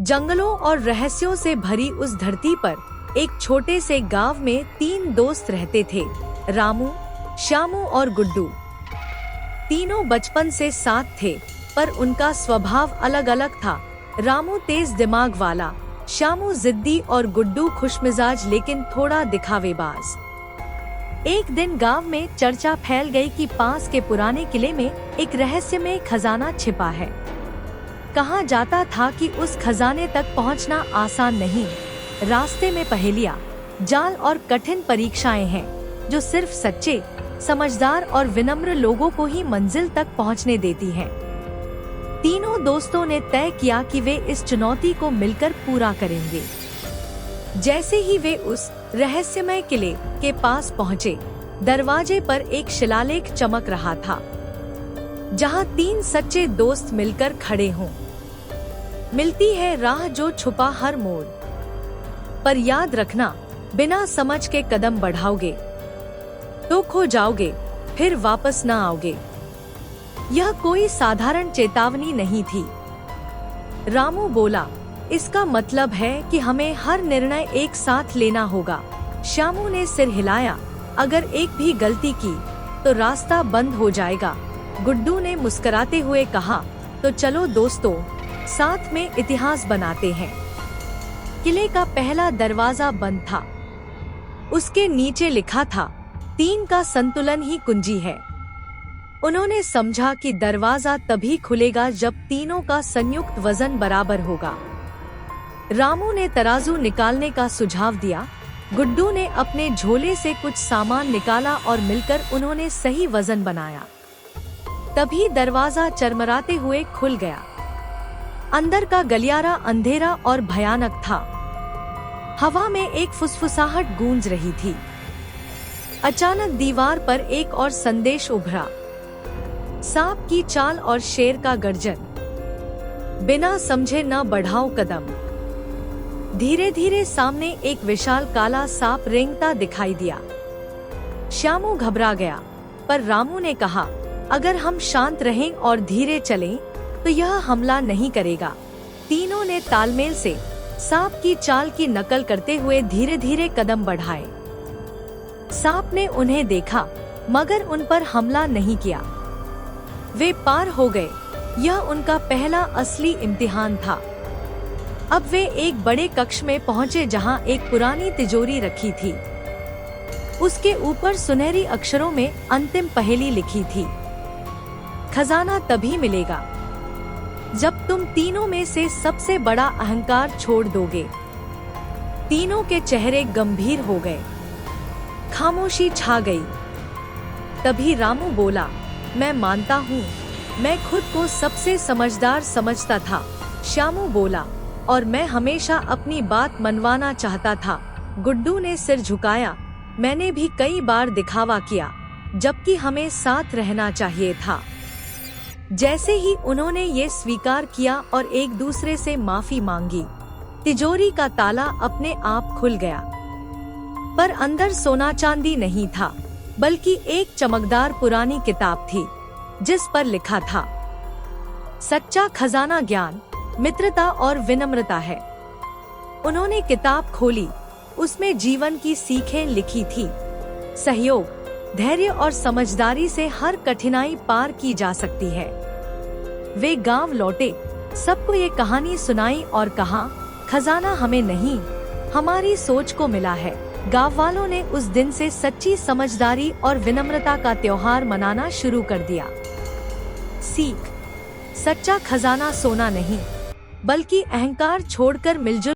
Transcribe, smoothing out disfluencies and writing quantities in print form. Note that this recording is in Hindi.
जंगलों और रहस्यों से भरी उस धरती पर एक छोटे से गांव में 3 दोस्त रहते थे, रामू, श्यामू और गुड्डू। तीनों बचपन से साथ थे, पर उनका स्वभाव अलग अलग था। रामू तेज दिमाग वाला, श्यामू जिद्दी और गुड्डू खुशमिजाज लेकिन थोड़ा दिखावेबाज। एक दिन गांव में चर्चा फैल गई कि पास के पुराने किले में एक रहस्यमय खजाना छिपा है। कहा जाता था कि उस खजाने तक पहुंचना आसान नहीं। रास्ते में पहेलियां, जाल और कठिन परीक्षाएं हैं, जो सिर्फ सच्चे, समझदार और विनम्र लोगों को ही मंजिल तक पहुंचने देती हैं। तीनों दोस्तों ने तय किया कि वे इस चुनौती को मिलकर पूरा करेंगे। जैसे ही वे उस रहस्यमय किले के पास पहुंचे, दरवाजे पर एक शिलालेख चमक रहा था, जहां 3 सच्चे दोस्त मिलकर खड़े हों। मिलती है राह जो छुपा हर मोड़, पर याद रखना, बिना समझ के कदम बढ़ाओगे तो खो जाओगे, फिर वापस न आओगे। यह कोई साधारण चेतावनी नहीं थी। रामू बोला, इसका मतलब है कि हमें हर निर्णय एक साथ लेना होगा। श्यामू ने सिर हिलाया, अगर एक भी गलती की तो रास्ता बंद हो जाएगा। गुड्डू ने मुस्कुराते हुए कहा, तो चलो दोस्तों, साथ में इतिहास बनाते हैं। किले का पहला दरवाजा बंद था। उसके नीचे लिखा था, 3 का संतुलन ही कुंजी है। उन्होंने समझा कि दरवाजा तभी खुलेगा जब तीनों का संयुक्त वजन बराबर होगा। रामू ने तराजू निकालने का सुझाव दिया, गुड्डू ने अपने झोले से कुछ सामान निकाला और मिलकर उन्होंने सही वजन बनाया। तभी दरवाजा चरमराते हुए खुल गया। अंदर का गलियारा अंधेरा और भयानक था। हवा में एक फुसफुसाहट गूंज रही थी। अचानक दीवार पर एक और संदेश उभरा, सांप की चाल और शेर का गर्जन। बिना समझे न बढ़ाओ कदम। धीरे धीरे सामने एक विशाल काला सांप रेंगता दिखाई दिया। श्यामू घबरा गया, पर रामू ने कहा, अगर हम शांत रहें और धीरे चलें, तो यह हमला नहीं करेगा। तीनों ने तालमेल से सांप की चाल की नकल करते हुए धीरे धीरे कदम बढ़ाए। सांप ने उन्हें देखा, मगर उन पर हमला नहीं किया। वे पार हो गए। यह उनका पहला असली इम्तिहान था। अब वे एक बड़े कक्ष में पहुंचे जहां एक पुरानी तिजोरी रखी थी। उसके ऊपर सुनहरी अक्षरों में अंतिम पहेली लिखी थी, खजाना तभी मिलेगा जब तुम तीनों में से सबसे बड़ा अहंकार छोड़ दोगे। तीनों के चेहरे गंभीर हो गए। खामोशी छा गई। तभी रामू बोला, मैं मानता हूँ, मैं खुद को सबसे समझदार समझता था। श्यामू बोला, और मैं हमेशा अपनी बात मनवाना चाहता था। गुड्डू ने सिर झुकाया, मैंने भी कई बार दिखावा किया, जबकि हमें साथ रहना चाहिए था। जैसे ही उन्होंने ये स्वीकार किया और एक दूसरे से माफी मांगी, तिजोरी का ताला अपने आप खुल गया। पर अंदर सोना चांदी नहीं था, बल्कि एक चमकदार पुरानी किताब थी, जिस पर लिखा था, सच्चा खजाना ज्ञान, मित्रता और विनम्रता है। उन्होंने किताब खोली। उसमें जीवन की सीखें लिखी थी। सहयोग, धैर्य और समझदारी से हर कठिनाई पार की जा सकती है। वे गांव लौटे, सबको ये कहानी सुनाई और कहा, खजाना हमें नहीं, हमारी सोच को मिला है। गांव वालों ने उस दिन से सच्ची समझदारी और विनम्रता का त्योहार मनाना शुरू कर दिया। सीख, सच्चा खजाना सोना नहीं, बल्कि अहंकार छोड़कर मिलजुल